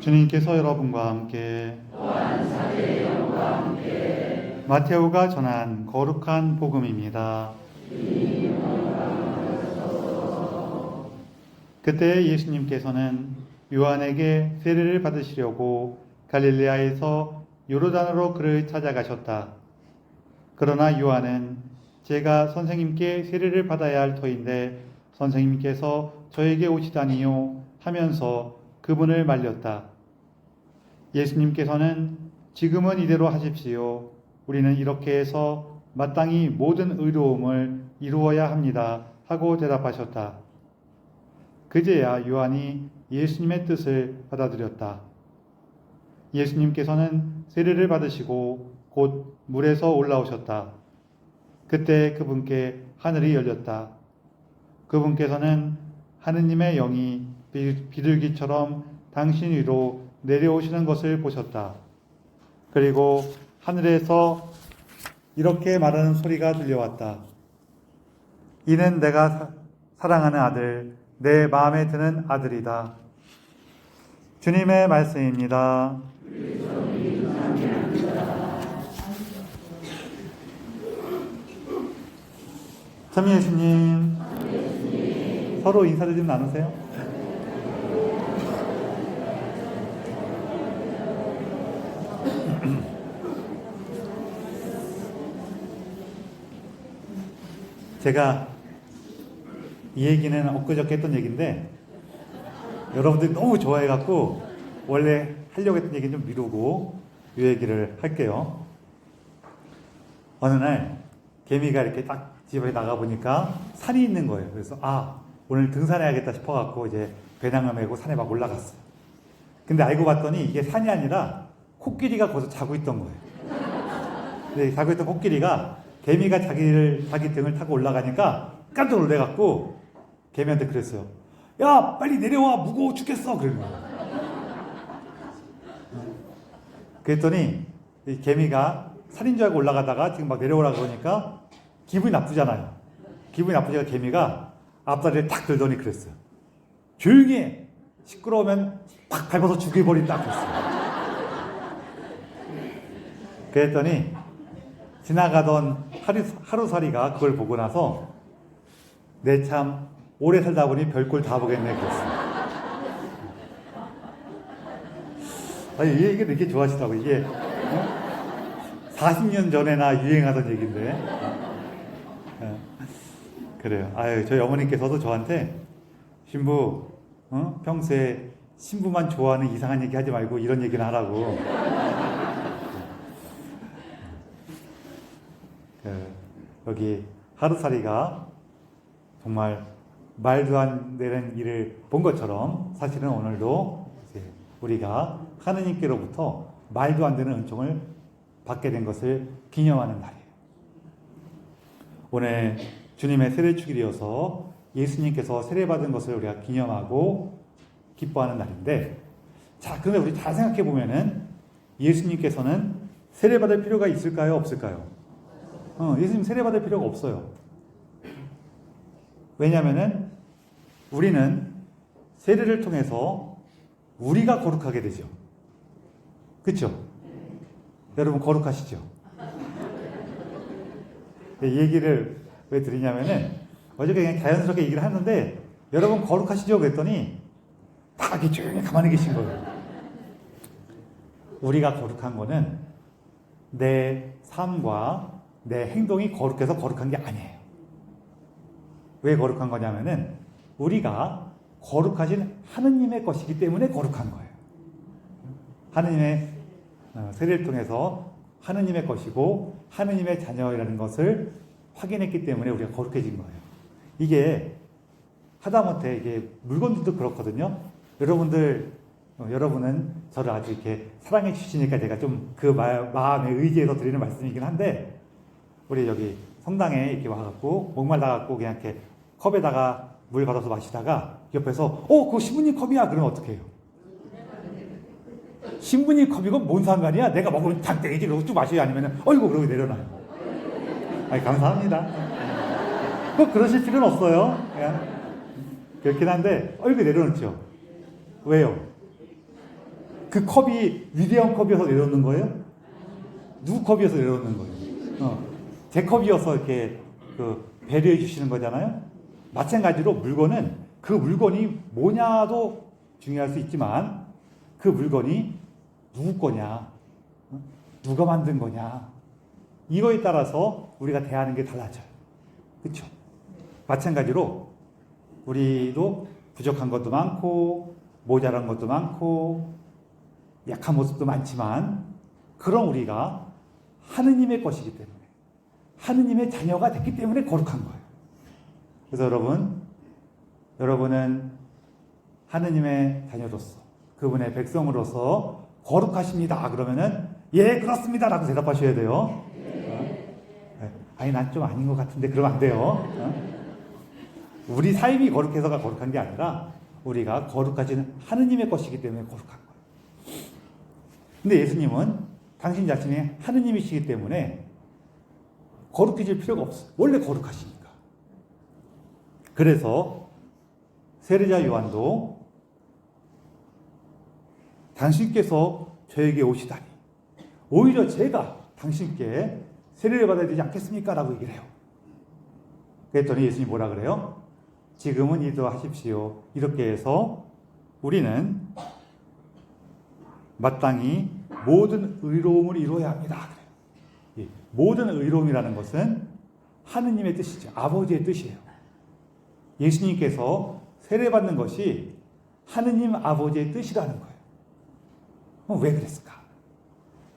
주님께서 여러분과 함께 마테오가 전한 거룩한 복음입니다. 그때 예수님께서는 요한에게 세례를 받으시려고 갈릴레아에서 요르단으로 그를 찾아가셨다. 그러나 요한은 제가 선생님께 세례를 받아야 할 터인데 선생님께서 저에게 오시다니요 하면서 그분을 말렸다. 예수님께서는 지금은 이대로 하십시오. 우리는 이렇게 해서 마땅히 모든 의로움을 이루어야 합니다. 하고 대답하셨다. 그제야 요한이 예수님의 뜻을 받아들였다. 예수님께서는 세례를 받으시고 곧 물에서 올라오셨다. 그때 그분께 하늘이 열렸다. 그분께서는 하느님의 영이 비둘기처럼 당신 위로 내려오시는 것을 보셨다. 그리고 하늘에서 이렇게 말하는 소리가 들려왔다. 이는 내가 사랑하는 아들, 내 마음에 드는 아들이다. 주님의 말씀입니다. 참 예수님, 서로 인사를 좀 나누세요. 제가 이 얘기는 엊그저께 했던 얘기인데 여러분들이 너무 좋아해갖고 원래 하려고 했던 얘기는 좀 미루고 이 얘기를 할게요. 어느 날 개미가 이렇게 딱 집에 나가보니까 산이 있는 거예요. 그래서 오늘 등산해야겠다 싶어갖고 이제 배낭을 메고 산에 막 올라갔어요. 근데 알고 봤더니 이게 산이 아니라 코끼리가 거기서 자고 있던 거예요. 근데 자고 있던 코끼리가 개미가 자기 등을 타고 올라가니까 깜짝 놀래갖고 개미한테 그랬어요. 야, 빨리 내려와, 무거워 죽겠어. 그런 거예요. 그랬더니 이 개미가 살인 줄 알고 올라가다가 지금 막 내려오라고 그러니까 기분이 나쁘잖아요. 기분이 나쁘니까 개미가 앞다리를 탁 들더니 그랬어요. 조용히 해. 시끄러우면 팍 밟아서 죽여버린다. 그랬어요. 그랬더니 지나가던 하루살이가 그걸 보고 나서 내 참 오래 살다 보니 별꼴 다 보겠네 그랬어요. 아니 이 얘기를 이렇게 좋아하시더라고요. 이게 40년 전에나 유행하던 얘기인데 그래요. 저희 어머니께서도 저한테 신부 평소에 신부만 좋아하는 이상한 얘기 하지 말고 이런 얘기는 하라고. 여기 하루살이가 정말 말도 안 되는 일을 본 것처럼 사실은 오늘도 이제 우리가 하느님께로부터 말도 안 되는 은총을 받게 된 것을 기념하는 날이에요. 오늘 주님의 세례축일이어서 예수님께서 세례받은 것을 우리가 기념하고 기뻐하는 날인데, 자, 그런데 우리 잘 생각해 보면은 예수님께서는 세례받을 필요가 있을까요? 없을까요? 예수님 세례받을 필요가 없어요. 왜냐하면은 우리는 세례를 통해서 우리가 거룩하게 되죠. 그렇죠? 여러분 거룩하시죠? 이 얘기를 왜 드리냐면은 어저께 그냥 자연스럽게 얘기를 하는데 여러분 거룩하시죠? 그랬더니 다 이렇게 조용히 가만히 계신 거예요. 우리가 거룩한 거는 내 삶과 내 행동이 거룩해서 거룩한 게 아니에요. 왜 거룩한 거냐면은 우리가 거룩하신 하느님의 것이기 때문에 거룩한 거예요. 하느님의 세례를 통해서 하느님의 것이고 하느님의 자녀라는 것을 확인했기 때문에 우리가 거룩해진 거예요. 이게 하다못해 이게 물건들도 그렇거든요. 여러분은 저를 아주 이렇게 사랑해 주시니까 제가 좀 그 마음에 의지해서 드리는 말씀이긴 한데, 우리 여기 성당에 이렇게 와갖고 목말라갖고 그냥 이렇게 컵에다가 물 받아서 마시다가 옆에서 그거 신부님 컵이야 그러면 어떡해요? 신부님 컵이고 뭔 상관이야? 내가 먹으면 장땡이지 그러고 쭉 마셔야 아니면은 어이구 그러고 내려놔요. 감사합니다. 꼭 그러실 필요는 없어요. 그냥 그렇긴 한데 어이구 내려놓죠. 왜요? 그 컵이 위대한 컵이어서 내려오는 거예요? 누구 컵이어서 내려오는 거예요? 제 컵이어서 이렇게 배려해 주시는 거잖아요. 마찬가지로 물건은 그 물건이 뭐냐도 중요할 수 있지만 그 물건이 누구 거냐, 누가 만든 거냐, 이거에 따라서 우리가 대하는 게 달라져요. 그렇죠? 마찬가지로 우리도 부족한 것도 많고 모자란 것도 많고 약한 모습도 많지만 그런 우리가 하느님의 것이기 때문에 하느님의 자녀가 됐기 때문에 거룩한 거예요. 그래서 여러분은 하느님의 자녀로서 그분의 백성으로서 거룩하십니다. 그러면은 예 그렇습니다 라고 대답하셔야 돼요. 아니 난 좀 아닌 것 같은데 그러면 안 돼요. 우리 삶이 거룩해서가 거룩한 게 아니라 우리가 거룩하신 하느님의 것이기 때문에 거룩한 거예요. 근데 예수님은 당신 자신이 하느님이시기 때문에 거룩해질 필요가 없어요. 원래 거룩하시니까. 그래서 세례자 요한도 당신께서 저에게 오시다니 오히려 제가 당신께 세례를 받아야 되지 않겠습니까? 라고 얘기를 해요. 그랬더니 예수님이 뭐라 그래요? 지금은 이도하십시오. 이렇게 해서 우리는 마땅히 모든 의로움을 이루어야 합니다. 그래요. 모든 의로움이라는 것은 하느님의 뜻이죠. 아버지의 뜻이에요. 예수님께서 세례받는 것이 하느님 아버지의 뜻이라는 거예요. 왜 그랬을까?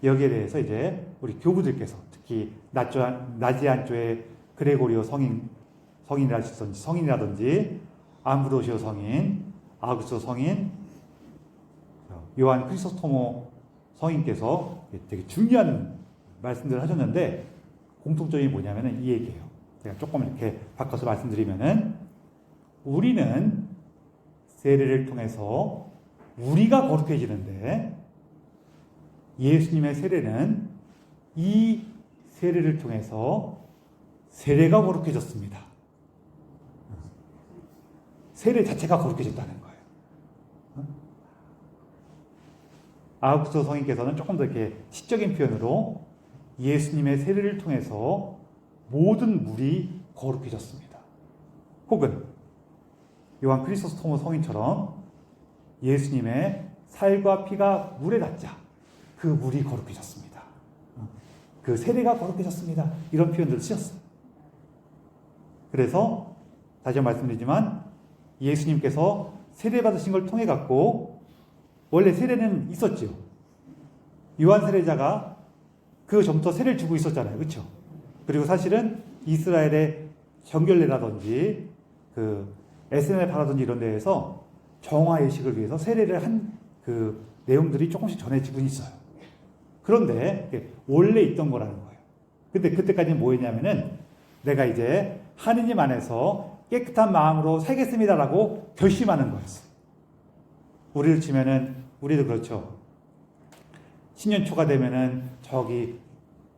여기에 대해서 이제 우리 교부들께서 특히 나지안조의 그레고리오 성인이라든지 암브로시오 성인, 아구스토 성인, 요한 크리소스토모 성인께서 되게 중요한 말씀들을 하셨는데 공통점이 뭐냐면은 이 얘기예요. 제가 조금 이렇게 바꿔서 말씀드리면은 우리는 세례를 통해서 우리가 거룩해지는데 예수님의 세례는 이 세례를 통해서 세례가 거룩해졌습니다. 세례 자체가 거룩해졌다는 거예요. 아우구스토 성인께서는 조금 더 이렇게 시적인 표현으로 예수님의 세례를 통해서 모든 물이 거룩해졌습니다. 혹은 요한 크리소스토모 성인처럼 예수님의 살과 피가 물에 닿자 그 물이 거룩해졌습니다. 그 세례가 거룩해졌습니다. 이런 표현들을 쓰셨어요. 그래서 다시 한번 말씀드리지만 예수님께서 세례 받으신 걸 통해 갖고 원래 세례는 있었죠. 요한 세례자가 그 전부터 세례를 주고 있었잖아요. 그렇죠? 그리고 사실은 이스라엘의 정결례라든지 그 에스겔파라든지 이런 데에서 정화 예식을 위해서 세례를 한 그 내용들이 조금씩 전해지고 있어요. 그런데 원래 있던 거라는 거예요. 근데 그때까지는 뭐였냐면은 내가 이제 하느님 안에서 깨끗한 마음으로 살겠습니다라고 결심하는 거였어요. 우리를 치면은 우리도 그렇죠. 신년초가 되면은 저기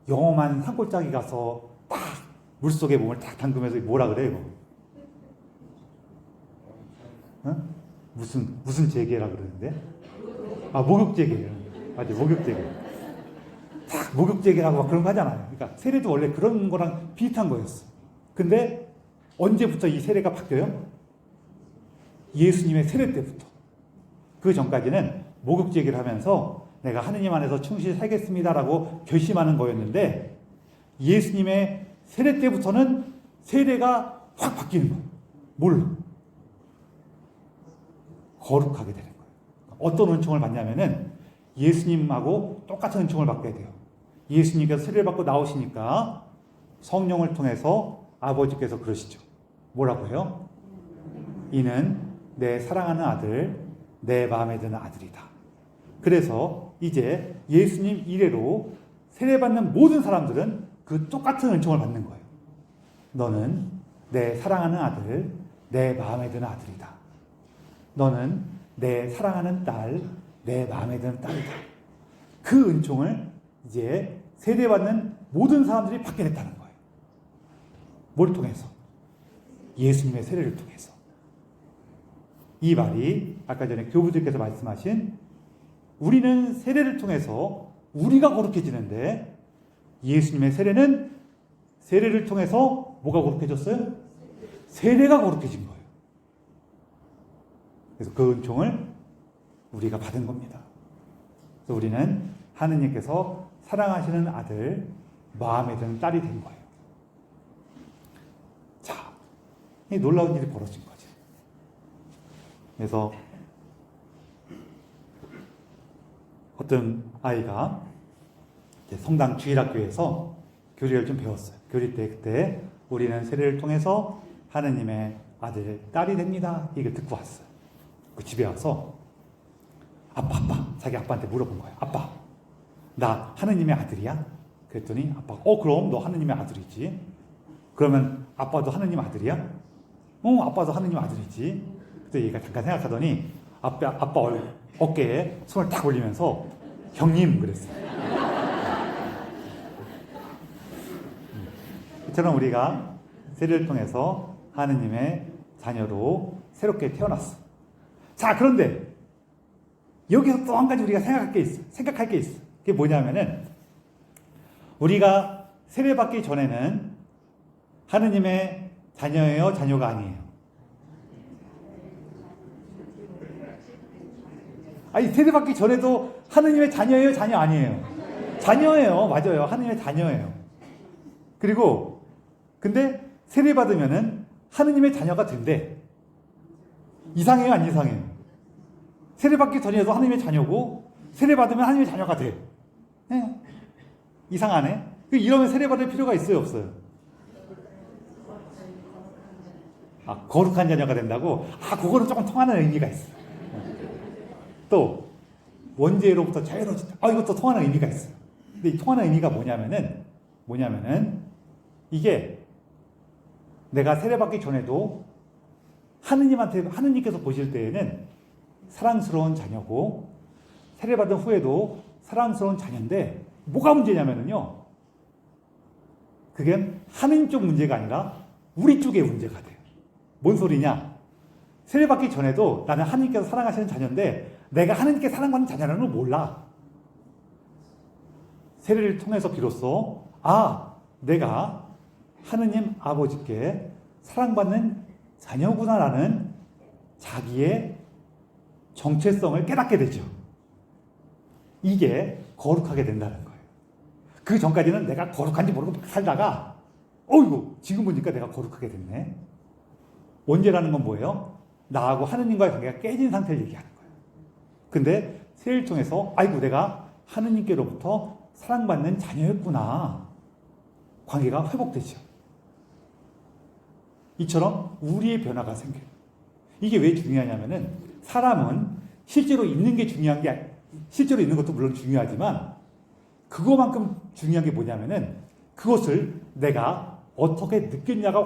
영험한 산골짜기 가서 딱 물속에 몸을 딱 담그면서 뭐라 그래 이거? 어? 무슨 재계라 그러는데? 목욕재계. 맞아, 목욕재계. 딱 목욕재계라고 막 그런 거 하잖아요. 그러니까 세례도 원래 그런 거랑 비슷한 거였어. 근데 언제부터 이 세례가 바뀌어요? 예수님의 세례 때부터. 그 전까지는 목욕재계를 하면서 내가 하느님 안에서 충실히 살겠습니다라고 결심하는 거였는데 예수님의 세례 때부터는 세례가 확 바뀌는 거예요. 뭘로? 거룩하게 되는 거예요. 어떤 은총을 받냐면은 예수님하고 똑같은 은총을 받게 돼요. 예수님께서 세례를 받고 나오시니까 성령을 통해서 아버지께서 그러시죠. 뭐라고 해요? 이는 내 사랑하는 아들, 내 마음에 드는 아들이다. 그래서 이제 예수님 이래로 세례받는 모든 사람들은 그 똑같은 은총을 받는 거예요. 너는 내 사랑하는 아들, 내 마음에 드는 아들이다. 너는 내 사랑하는 딸, 내 마음에 드는 딸이다. 그 은총을 이제 세례받는 모든 사람들이 받게 됐다는 거예요. 뭘 통해서? 예수님의 세례를 통해서. 이 말이 아까 전에 교부들께서 말씀하신 우리는 세례를 통해서 우리가 거룩해지는데 예수님의 세례를 통해서 뭐가 거룩해졌어요? 세례가 거룩해진 거예요. 그래서 그 은총을 우리가 받은 겁니다. 그래서 우리는 하느님께서 사랑하시는 아들, 마음에 드는 딸이 된 거예요. 자, 이 놀라운 일이 벌어진 거죠. 그래서 어떤 아이가 성당 주일학교에서 교리를 좀 배웠어요. 교리 때 그때 우리는 세례를 통해서 하느님의 아들, 딸이 됩니다. 이걸 듣고 왔어요. 그 집에 와서 아빠, 자기 아빠한테 물어본 거예요. 아빠, 나 하느님의 아들이야? 그랬더니 아빠가 그럼 너 하느님의 아들이지. 그러면 아빠도 하느님 아들이야? 아빠도 하느님 아들이지. 그때 얘가 잠깐 생각하더니 아빠 어깨에 손을 탁 올리면서 형님 그랬어요. 이처럼 우리가 세례를 통해서 하느님의 자녀로 새롭게 태어났어. 자, 그런데 여기서 또 한 가지 우리가 생각할 게 있어. 그게 뭐냐면은 우리가 세례받기 전에는 하느님의 자녀예요, 자녀가 아니에요? 아니, 세례받기 전에도 하느님의 자녀예요, 자녀 아니에요? 자녀예요. 맞아요. 하느님의 자녀예요. 그리고 근데 세례받으면은 하느님의 자녀가 된대. 이상해요, 안 이상해요? 세례받기 전에도 하느님의 자녀고 세례받으면 하느님의 자녀가 돼. 네. 이상하네. 이러면 세례받을 필요가 있어요, 없어요? 거룩한 자녀가 된다고? 그거는 조금 통하는 의미가 있어요. 또 원죄로부터 자유로워진다. 이것도 통하는 의미가 있어요. 근데 이 통하는 의미가 뭐냐면은 이게 내가 세례받기 전에도 하느님께서 보실 때에는 사랑스러운 자녀고 세례받은 후에도 사랑스러운 자녀인데 뭐가 문제냐면요. 그게 하느님 쪽 문제가 아니라 우리 쪽의 문제가 돼요. 뭔 소리냐? 세례받기 전에도 나는 하느님께서 사랑하시는 자녀인데 내가 하느님께 사랑받는 자녀라는 걸 몰라. 세례를 통해서 비로소 내가 하느님 아버지께 사랑받는 자녀구나라는 자기의 정체성을 깨닫게 되죠. 이게 거룩하게 된다는 거예요. 그 전까지는 내가 거룩한지 모르고 살다가 지금 보니까 내가 거룩하게 됐네. 원죄라는 건 뭐예요? 나하고 하느님과의 관계가 깨진 상태를 얘기하는 거예요. 근데 세례를 통해서 내가 하느님께로부터 사랑받는 자녀였구나. 관계가 회복되죠. 이처럼 우리의 변화가 생겨요. 이게 왜 중요하냐면은 사람은 실제로 있는 것도 물론 중요하지만 그거만큼 중요한 게 뭐냐면은 그것을 내가 어떻게 느꼈냐가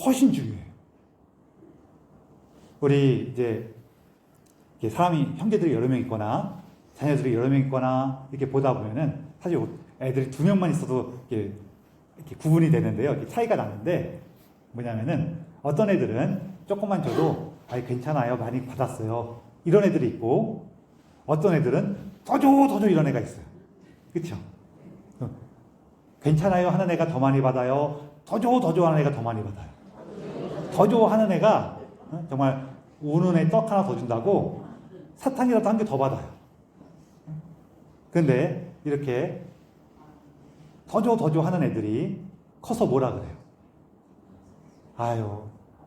훨씬 중요해요. 우리 이제 사람이 형제들이 여러 명 있거나 자녀들이 여러 명 있거나 이렇게 보다 보면은 사실 애들이 2명만 있어도 이렇게 구분이 되는데요. 이렇게 차이가 나는데 뭐냐면은 어떤 애들은 조금만 줘도 괜찮아요. 많이 받았어요. 이런 애들이 있고 어떤 애들은 더 줘 이런 애가 있어요. 그렇죠? 괜찮아요 하는 애가 더 많이 받아요. 더 줘 하는 애가 더 많이 받아요. 더 줘 하는 애가 정말 우는 애 떡 하나 더 준다고 사탕이라도 한 개 더 받아요. 근데 이렇게 더 줘 하는 애들이 커서 뭐라 그래요?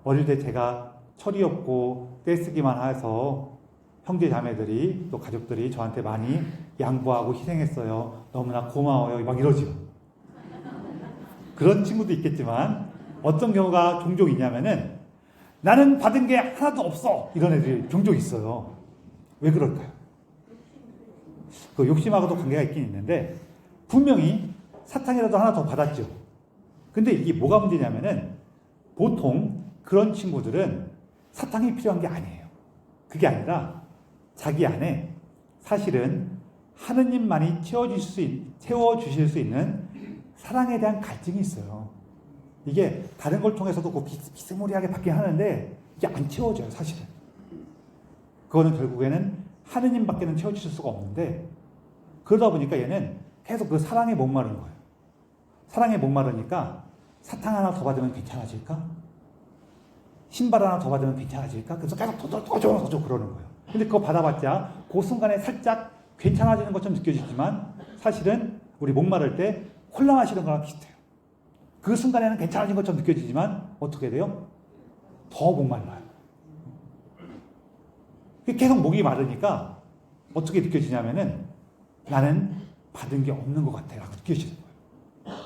어릴 때 제가 철이 없고 떼쓰기만 해서 형제 자매들이 또 가족들이 저한테 많이 양보하고 희생했어요. 너무나 고마워요. 막 이러죠. 그런 친구도 있겠지만 어떤 경우가 종종 있냐면은 나는 받은 게 하나도 없어. 이런 애들이 종종 있어요. 왜 그럴까요? 그 욕심하고도 관계가 있긴 있는데 분명히 사탕이라도 하나 더 받았죠. 근데 이게 뭐가 문제냐면은 보통 그런 친구들은 사탕이 필요한 게 아니에요. 그게 아니라 자기 안에 사실은 하느님만이 채워주실 수 있는 사랑에 대한 갈증이 있어요. 이게 다른 걸 통해서도 비스무리하게 받긴 하는데 이게 안 채워져요, 사실은. 그거는 결국에는 하느님밖에는 채워주실 수가 없는데 그러다 보니까 얘는 계속 그 사랑에 목마른 거예요. 사랑에 목마르니까 사탕 하나 더 받으면 괜찮아질까? 신발 하나 더 받으면 괜찮아질까? 그래서 계속 더 줘 그러는 거예요. 근데 그거 받아봤자 그 순간에 살짝 괜찮아지는 것처럼 느껴지지만 사실은 우리 목마를 때 콜라 마시는 거랑 비슷해요. 그 순간에는 괜찮아진 것처럼 느껴지지만 어떻게 돼요? 더 목말라요. 계속 목이 마르니까 어떻게 느껴지냐면은 나는 받은 게 없는 것 같아 라고 느껴지는 거예요.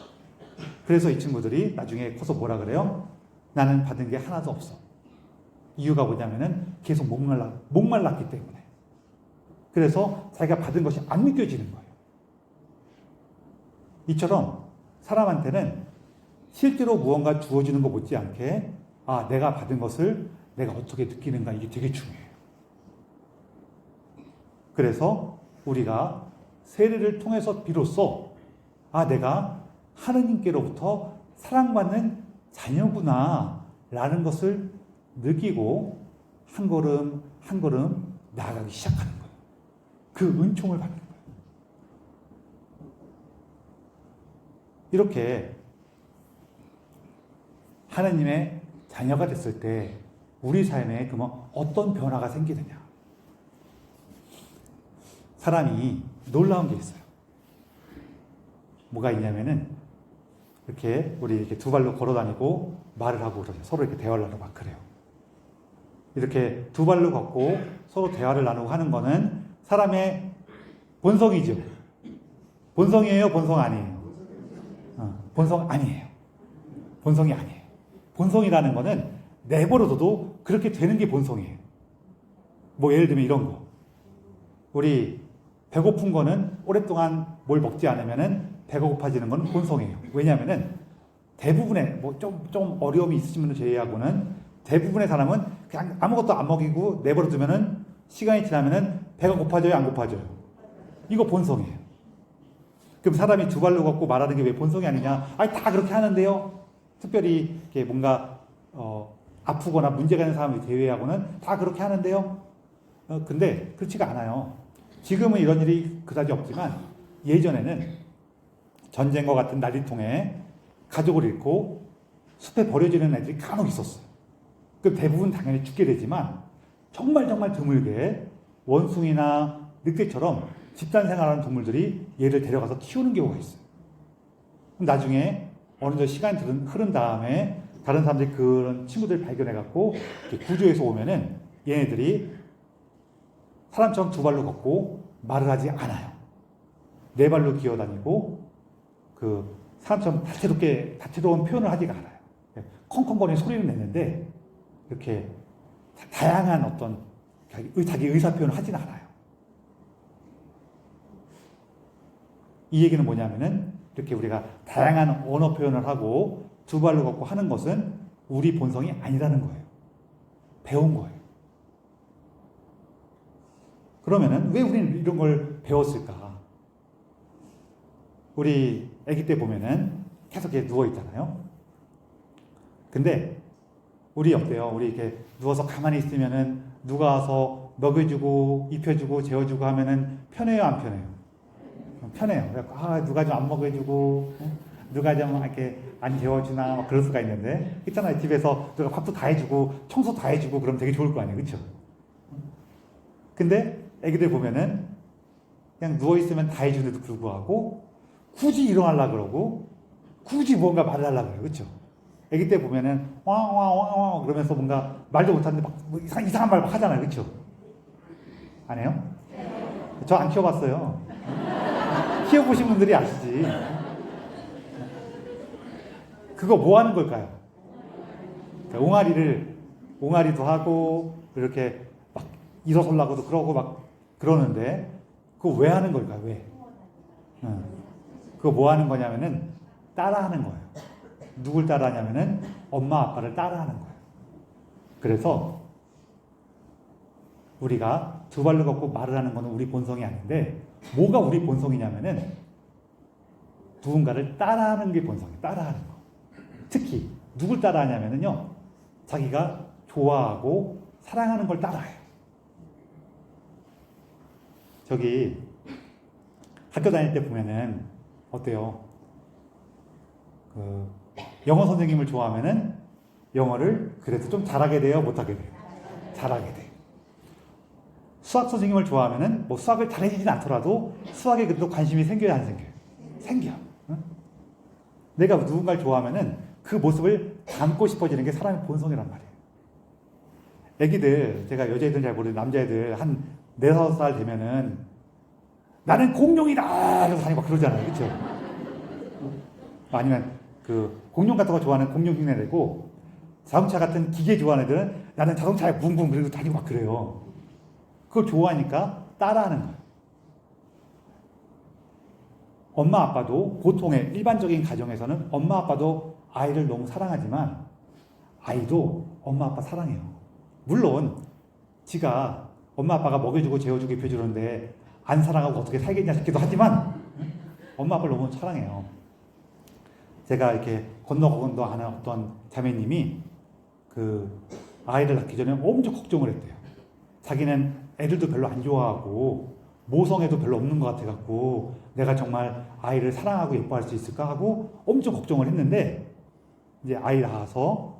그래서 이 친구들이 나중에 커서 뭐라 그래요? 나는 받은 게 하나도 없어. 이유가 뭐냐면은 계속 목말랐기 때문에. 그래서 자기가 받은 것이 안 느껴지는 거예요. 이처럼 사람한테는 실제로 무언가 주어지는 것 못지않게 내가 받은 것을 내가 어떻게 느끼는가 이게 되게 중요해요. 그래서 우리가 세례를 통해서 비로소 내가 하느님께로부터 사랑받는 자녀구나 라는 것을 느끼고 한 걸음 한 걸음 나아가기 시작하는 거예요. 그 은총을 받는 거예요. 이렇게 하느님의 자녀가 됐을 때 우리 삶에 그러면 어떤 변화가 생기느냐. 사람이 놀라운 게 있어요. 뭐가 있냐면은 우리 이렇게 두 발로 걸어 다니고 말을 하고 그러죠. 서로 이렇게 대화를 나누고 막 그래요. 이렇게 두 발로 걷고 서로 대화를 나누고 하는 거는 사람의 본성이죠. 본성이에요? 본성 아니에요? 본성 아니에요. 본성이 아니에요. 본성이라는 거는 내버려둬도 그렇게 되는 게 본성이에요. 뭐 예를 들면 이런 거. 우리 배고픈 거는 오랫동안 뭘 먹지 않으면은 배가 고파지는 건 본성이에요. 왜냐하면은 대부분의 뭐 좀 어려움이 있으신 분들 제외하고는 대부분의 사람은 그냥 아무것도 안 먹이고 내버려두면은 시간이 지나면은 배가 고파져요, 안 고파져요? 이거 본성이에요. 그럼 사람이 두 발로 걷고 말하는 게 왜 본성이 아니냐? 다 그렇게 하는데요. 특별히 이렇게 뭔가 아프거나 문제가 있는 사람을 제외하고는 다 그렇게 하는데요. 근데 그렇지가 않아요. 지금은 이런 일이 그다지 없지만 예전에는 전쟁과 같은 난리통에 가족을 잃고 숲에 버려지는 애들이 간혹 있었어요. 그럼 대부분 당연히 죽게 되지만 정말 드물게 원숭이나 늑대처럼 집단 생활하는 동물들이 얘를 데려가서 키우는 경우가 있어요. 그럼 나중에 어느 정도 시간이 흐른 다음에 다른 사람들이 그런 친구들을 발견해갖고 구조해서 오면은 얘네들이 사람처럼 두 발로 걷고 말을 하지 않아요. 네 발로 기어다니고 사람처럼 다채로운 표현을 하지가 않아요. 컹컹거리는 소리를 내는데 이렇게 다양한 어떤 자기 의사 표현을 하진 않아요. 이 얘기는 뭐냐면은 이렇게 우리가 다양한 언어 표현을 하고 두 발로 걷고 하는 것은 우리 본성이 아니라는 거예요. 배운 거예요. 그러면은 왜 우리는 이런 걸 배웠을까? 우리 아기 때 보면은 계속 이렇게 누워 있잖아요. 근데 우리 어때요? 우리 이렇게 누워서 가만히 있으면은 누가 와서 먹여주고 입혀주고 재워주고 하면은 편해요, 안 편해요? 편해요. 누가 좀 안 먹여주고 누가 좀 이렇게 안 재워주나 막 그럴 수가 있는데 있잖아요. 집에서 누가 밥도 다 해주고 청소 다 해주고 그럼 되게 좋을 거 아니에요, 그렇죠? 근데 애기들 보면은 그냥 누워 있으면 다 해주는데도 불구하고 굳이 일어나려고 그러고 굳이 뭔가 말을 하려고 그래요, 그렇죠? 애기 때 보면은 와와와와 그러면서 뭔가 말도 못하는데 막 뭐 이상한 말 막 하잖아요, 그렇죠? 안 해요? 저 안 키워봤어요. 키워보신 분들이 아시지. 그거 뭐 하는 걸까요? 옹알이도 하고 이렇게 막 일어서려고도 그러고 막 그러는데 그거 왜 하는 걸까요? 왜? 그거 뭐 하는 거냐면은 따라하는 거예요. 누굴 따라하냐면은 엄마 아빠를 따라하는 거예요. 그래서 우리가 두 발로 걷고 말을 하는 거는 우리 본성이 아닌데 뭐가 우리 본성이냐면은 누군가를 따라하는 게 본성이에요. 따라하는 거. 특히 누굴 따라하냐면은요, 자기가 좋아하고 사랑하는 걸 따라해요. 저기 학교 다닐 때 보면은 어때요? 그 영어 선생님을 좋아하면은 영어를 그래도 좀 잘하게 돼요, 못하게 돼요? 잘하게 돼요. 수학 선생님을 좋아하면은 뭐 수학을 잘해지진 않더라도 수학에 그래도 관심이 생겨야 안 생겨요? 생겨. 응? 내가 누군가를 좋아하면은 그 모습을 닮고 싶어지는 게 사람의 본성이란 말이에요. 애기들, 제가 여자애들 잘 모르는 남자애들 한 4, 5살 되면은 나는 공룡이다! 이러면서 다니고 그러잖아요. 그쵸? 아니면 그 공룡 같은 거 좋아하는 공룡 흉내 내고 자동차 같은 기계 좋아하는 애들은 나는 자동차에 붕붕 그리고 다니고 막 그래요. 그걸 좋아하니까 따라하는 거예요. 엄마 아빠도 보통의 일반적인 가정에서는 엄마 아빠도 아이를 너무 사랑하지만 아이도 엄마 아빠 사랑해요. 물론 지가 엄마 아빠가 먹여주고 재워주고 입혀주는데 안 사랑하고 어떻게 살겠냐 싶기도 하지만 엄마 아빠를 너무 사랑해요. 제가 이렇게 건너 하는 어떤 자매님이 그 아이를 낳기 전에 엄청 걱정을 했대요. 자기는 애들도 별로 안 좋아하고 모성애도 별로 없는 것 같아갖고 내가 정말 아이를 사랑하고 예뻐할 수 있을까 하고 엄청 걱정을 했는데 이제 아이 낳아서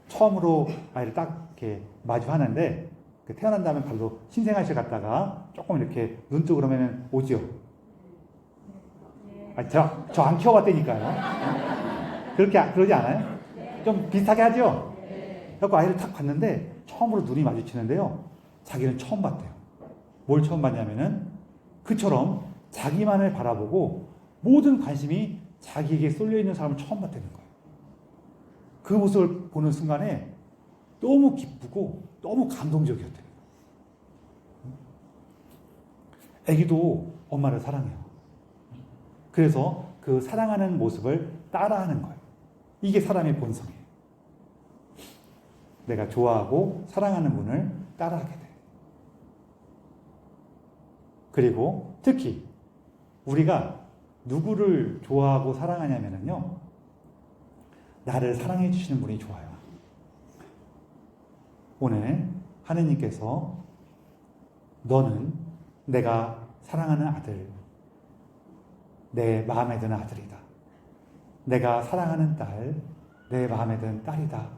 처음으로 아이를 딱 이렇게 마주하는데 태어난 다음에 바로 신생아실 갔다가 조금 이렇게 눈 뜨고 그러면 오지요. 저 안 키워봤다니까요. 그러지 않아요? 좀 비슷하게 하죠? 그래서 아이를 탁 봤는데 처음으로 눈이 마주치는데요. 자기는 처음 봤대요. 뭘 처음 봤냐면은 그처럼 자기만을 바라보고 모든 관심이 자기에게 쏠려 있는 사람을 처음 봤다는 거예요. 그 모습을 보는 순간에 너무 기쁘고 너무 감동적이었대요. 애기도 엄마를 사랑해요. 그래서 그 사랑하는 모습을 따라하는 거예요. 이게 사람의 본성이에요. 내가 좋아하고 사랑하는 분을 따라하게 돼요. 그리고 특히 우리가 누구를 좋아하고 사랑하냐면요, 나를 사랑해 주시는 분이 좋아요. 오늘 하느님께서 너는 내가 사랑하는 아들, 내 마음에 드는 아들이다. 내가 사랑하는 딸, 내 마음에 드는 딸이다.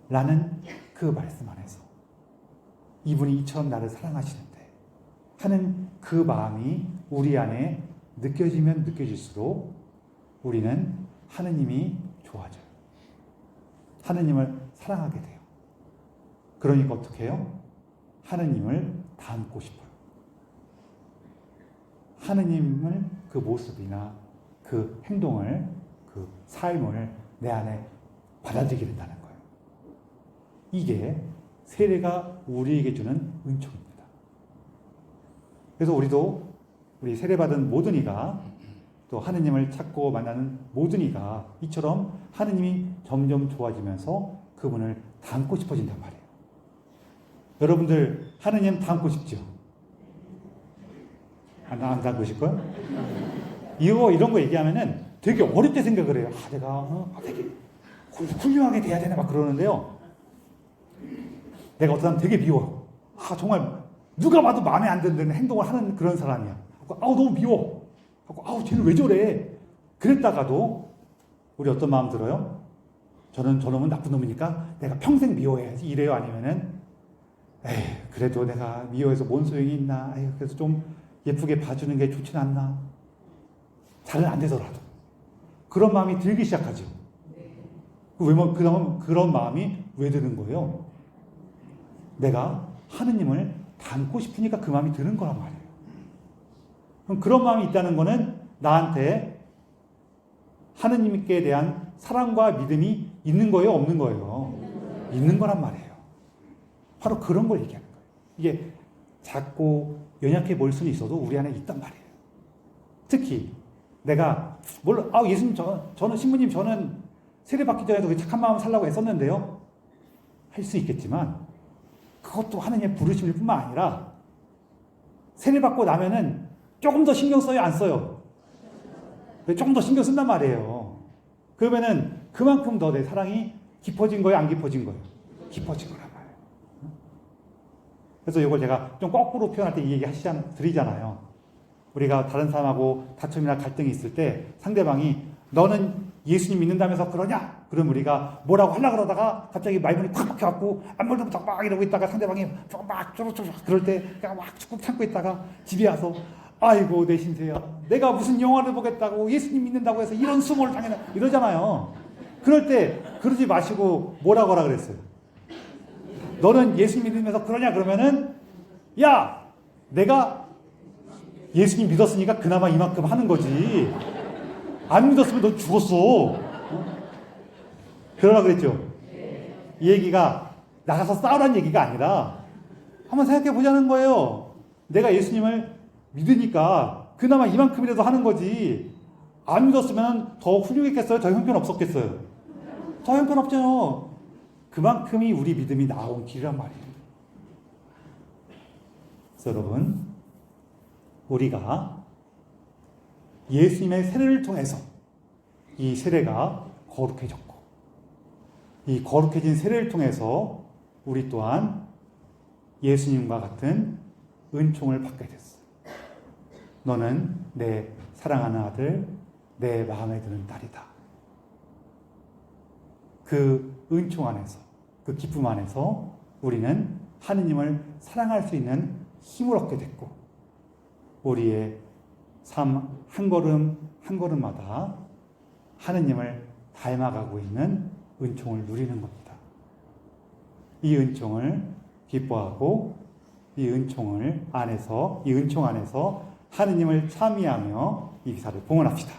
라는 그 말씀 안에서 이분이 이처럼 나를 사랑하시는데 하는 그 마음이 우리 안에 느껴지면 느껴질수록 우리는 하느님이 좋아져요. 하느님을 사랑하게 돼요. 그러니까 어떻게 해요? 하느님을 닮고 싶어요. 하느님을 그 모습이나 그 행동을, 그 삶을 내 안에 받아들이게 된다는 거예요. 이게 세례가 우리에게 주는 은총입니다. 그래서 우리 세례받은 모든 이가 또 하느님을 찾고 만나는 모든 이가 이처럼 하느님이 점점 좋아지면서 그분을 닮고 싶어진단 말이에요. 여러분들 하느님 닮고 싶죠? 안 닮고 싶어요? 이런 거 얘기하면은 되게 어렵게 생각을 해요. 내가 되게 훌륭하게 돼야 되나 막 그러는데요. 내가 어떤 사람 되게 미워. 정말 누가 봐도 마음에 안 드는 행동을 하는 그런 사람이야. 너무 미워. 쟤는 왜 저래? 그랬다가도 우리 어떤 마음 들어요? 저놈은 나쁜 놈이니까 내가 평생 미워해야지 이래요? 아니면은 그래도 내가 미워해서 뭔 소용이 있나? 그래서 좀 예쁘게 봐주는 게 좋진 않나? 잘은 안 되더라도 그런 마음이 들기 시작하죠. 그런 마음이 왜 드는 거예요? 내가 하느님을 닮고 싶으니까 그 마음이 드는 거란 말이에요. 그럼 그런 마음이 있다는 거는 나한테 하느님께 대한 사랑과 믿음이 있는 거예요? 없는 거예요? 있는 거란 말이에요. 바로 그런 걸 얘기하는 거예요. 이게 작고 연약해 보일 수는 있어도 우리 안에 있단 말이에요. 특히 내가 예수님 저는 신부님 저는 세례받기 전에도 착한 마음 살라고 애썼는데요. 할 수 있겠지만 그것도 하느님의 부르심일 뿐만 아니라 세례받고 나면은 조금 더 신경 써요, 안 써요? 조금 더 신경 쓴단 말이에요. 그러면은 그만큼 더 내 사랑이 깊어진 거예요, 안 깊어진 거예요? 깊어진 거란 말이에요. 그래서 이걸 제가 좀 거꾸로 표현할 때 이 얘기 드리잖아요. 우리가 다른 사람하고 다툼이나 갈등이 있을 때 상대방이 너는 예수님 믿는다면서 그러냐? 그럼 우리가 뭐라고 하려고 그러다가 갑자기 말문이 탁 막혀갖고 아무 말도 못하고 막 이러고 있다가 상대방이 막 쪼르쪼르 그럴 때 그냥 막 꾹 참고 있다가 집에 와서 아이고 내 신세야, 내가 무슨 영화를 보겠다고 예수님 믿는다고 해서 이런 수모를 당했나 이러잖아요. 그럴 때 그러지 마시고 뭐라고 하라 그랬어요? 너는 예수님 믿으면서 그러냐? 그러면은 야, 내가 예수님 믿었으니까 그나마 이만큼 하는 거지. 안 믿었으면 너 죽었어. 그러라 그랬죠. 이 얘기가 나가서 싸우라는 얘기가 아니라 한번 생각해 보자는 거예요. 내가 예수님을 믿으니까 그나마 이만큼이라도 하는 거지. 안 믿었으면 더 훌륭했겠어요? 더 형편없었겠어요? 더 형편없잖아요. 그만큼이 우리 믿음이 나온 길이란 말이에요. 그래서 여러분, 우리가 예수님의 세례를 통해서 이 세례가 거룩해졌고, 이 거룩해진 세례를 통해서 우리 또한 예수님과 같은 은총을 받게 됐어요. 너는 내 사랑하는 아들, 내 마음에 드는 딸이다. 그 은총 안에서, 그 기쁨 안에서 우리는 하느님을 사랑할 수 있는 힘을 얻게 됐고, 우리의 삶 한 걸음 한 걸음마다 하느님을 닮아가고 있는 은총을 누리는 겁니다. 이 은총을 기뻐하고 이 은총 안에서 하느님을 찬미하며 이 기사를 봉헌합시다.